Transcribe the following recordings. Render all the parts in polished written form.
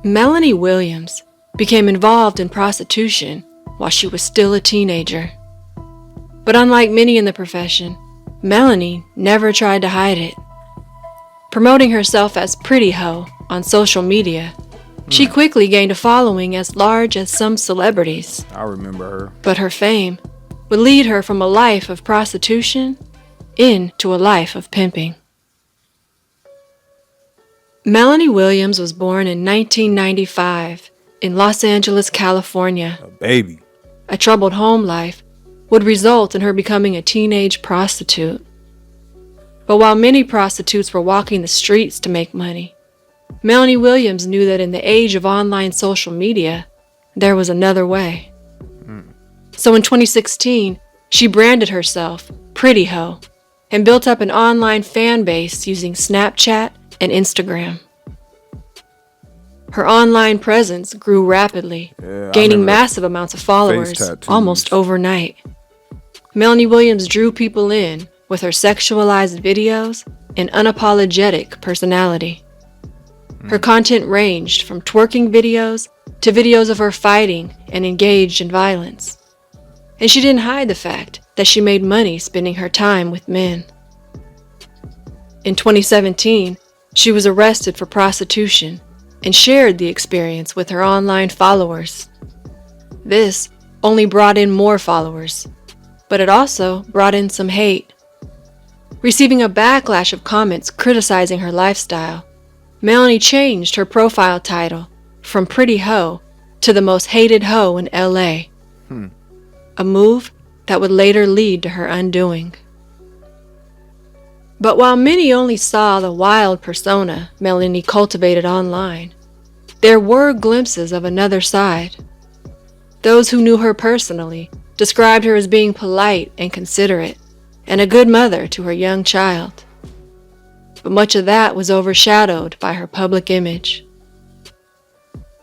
Melanie Williams became involved in prostitution while she was still a teenager. But unlike many in the profession, Melanie never tried to hide it. Promoting herself as Pretty Hoe on social media, she quickly gained a following as large as some celebrities. I remember her. But her fame would lead her from a life of prostitution into a life of pimping. Melanie Williams was born in 1995 in Los Angeles, California. A baby. A troubled home life would result in her becoming a teenage prostitute. But while many prostitutes were walking the streets to make money, Melanie Williams knew that in the age of online social media, there was another way. So in 2016, she branded herself Pretty Hoe and built up an online fan base using Snapchat and Instagram. Her online presence grew rapidly, gaining massive amounts of followers almost overnight. Melanie Williams drew people in with her sexualized videos and unapologetic personality. Her content ranged from twerking videos to videos of her fighting and engaged in violence. And she didn't hide the fact that she made money spending her time with men. In 2017, she was arrested for prostitution and shared the experience with her online followers. This only brought in more followers, but it also brought in some hate. Receiving a backlash of comments criticizing her lifestyle, Melanie changed her profile title from Pretty Hoe to the most hated hoe in LA. A move that would later lead to her undoing. But while many only saw the wild persona Melanie cultivated online, there were glimpses of another side. Those who knew her personally described her as being polite and considerate, and a good mother to her young child. But much of that was overshadowed by her public image.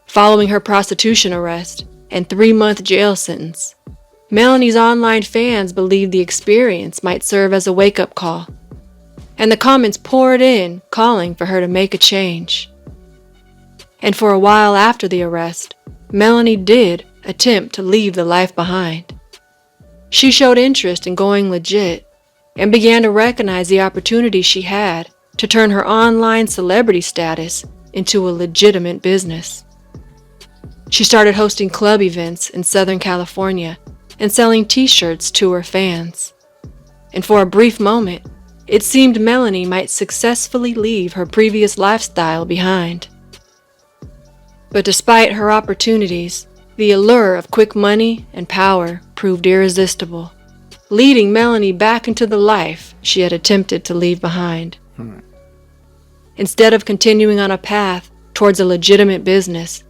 Following her prostitution arrest and 3-month jail sentence, Melanie's online fans believed the experience might serve as a wake-up call, and the comments poured in calling for her to make a change. And for a while after the arrest, Melanie did attempt to leave the life behind. She showed interest in going legit and began to recognize the opportunity she had to turn her online celebrity status into a legitimate business. She started hosting club events in Southern California and selling t-shirts to her fans. And for a brief moment, it seemed Melanie might successfully leave her previous lifestyle behind. But despite her opportunities, the allure of quick money and power proved irresistible, leading Melanie back into the life she had attempted to leave behind. Instead of continuing on a path towards a legitimate business,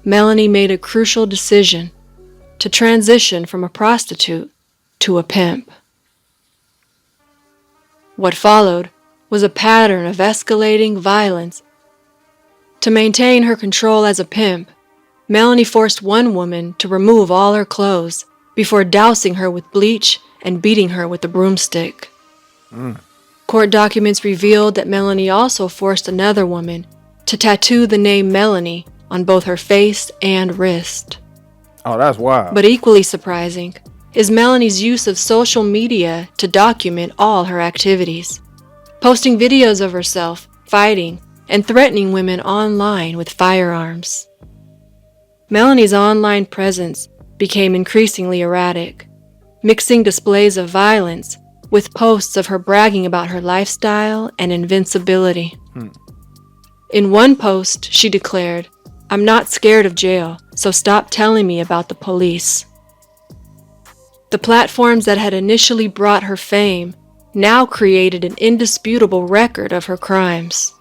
Melanie made a crucial decision to transition from a prostitute to a pimp. What followed was a pattern of escalating violence. To maintain her control as a pimp, Melanie forced one woman to remove all her clothes before dousing her with bleach and beating her with a broomstick. Court documents revealed that Melanie also forced another woman to tattoo the name Melanie on both her face and wrist. Oh, that's wild. But equally surprising is Melanie's use of social media to document all her activities, posting videos of herself fighting and threatening women online with firearms. Melanie's online presence became increasingly erratic, mixing displays of violence with posts of her bragging about her lifestyle and invincibility. In one post, she declared, "I'm not scared of jail, so stop telling me about the police." The platforms that had initially brought her fame now created an indisputable record of her crimes.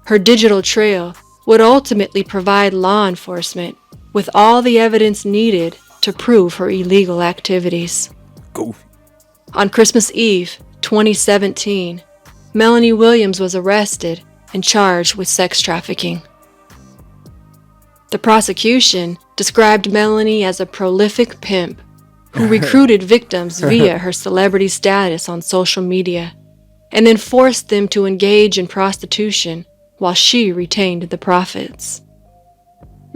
Her digital trail would ultimately provide law enforcement with all the evidence needed to prove her illegal activities. Goofy. On Christmas Eve, 2017, Melanie Williams was arrested and charged with sex trafficking. The prosecution described Melanie as a prolific pimp who recruited victims via her celebrity status on social media and then forced them to engage in prostitution while she retained the profits.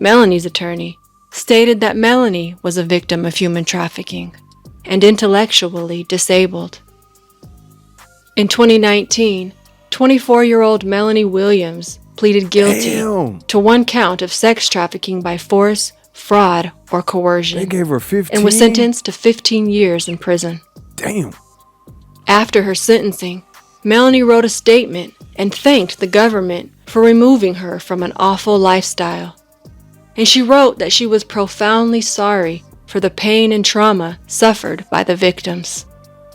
Melanie's attorney, stated that Melanie was a victim of human trafficking and intellectually disabled. In 2019, 24-year-old Melanie Williams pleaded guilty to one count of sex trafficking by force, fraud, or coercion. They gave her 15? And was sentenced to 15 years in prison. Damn. After her sentencing, Melanie wrote a statement and thanked the government for removing her from an awful lifestyle. And she wrote that she was profoundly sorry for the pain and trauma suffered by the victims.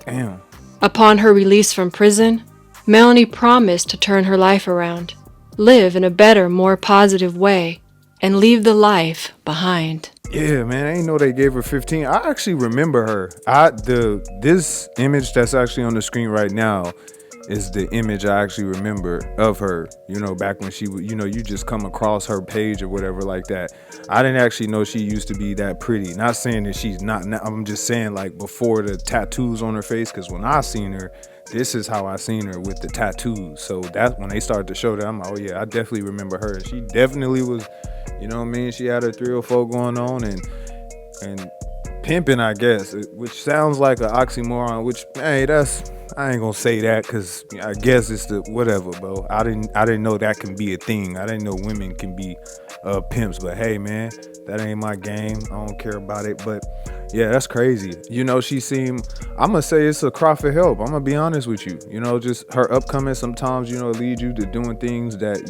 Damn. Upon her release from prison, Melanie promised to turn her life around, live in a better, more positive way, and leave the life behind. Yeah, man, I didn't know they gave her 15. I actually remember her. This image that's actually on the screen right now is the image I actually remember of her, back when she would, you just come across her page or whatever like that. I didn't actually know she used to be that pretty. Not saying that she's not, I'm just saying like before the tattoos on her face, because when I seen her, this is how I seen her with the tattoos. So that when they started to show that, I'm like, oh yeah, I definitely remember her. She definitely was, she had her 3 or 4 going on and pimping, I guess, which sounds like an oxymoron, which, hey, I ain't gonna say that because I guess it's the whatever, bro. I didn't know that can be a thing. I didn't know women can be pimps, but hey, man, that ain't my game. I don't care about it, but yeah, that's crazy. She seemed, I'm gonna say it's a cry for help. I'm gonna be honest with you. Just her upcoming sometimes, lead you to doing things that,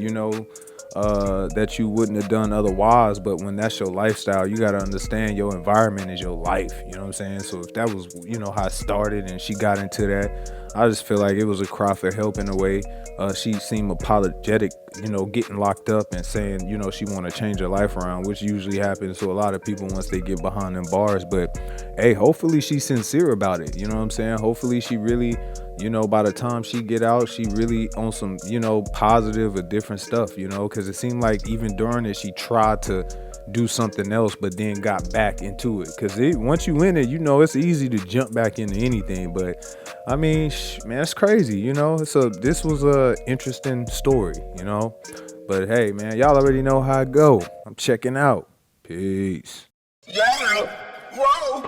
that you wouldn't have done otherwise. But when that's your lifestyle, you got to understand your environment is your life. You know what I'm saying? So if that was, how it started and she got into that, I just feel like it was a cry for help in a way. She seemed apologetic, getting locked up and saying, she want to change her life around, which usually happens to a lot of people once they get behind them bars. But hey, hopefully she's sincere about it. You know what I'm saying? Hopefully she really, by the time she get out, she really on some, positive or different stuff, because it seemed like even during it, she tried to do something else, but then got back into it. Because once you in it, it's easy to jump back into anything. But I mean, man, it's crazy, So this was a interesting story, But hey, man, y'all already know how it go. I'm checking out. Peace. Yeah. Whoa.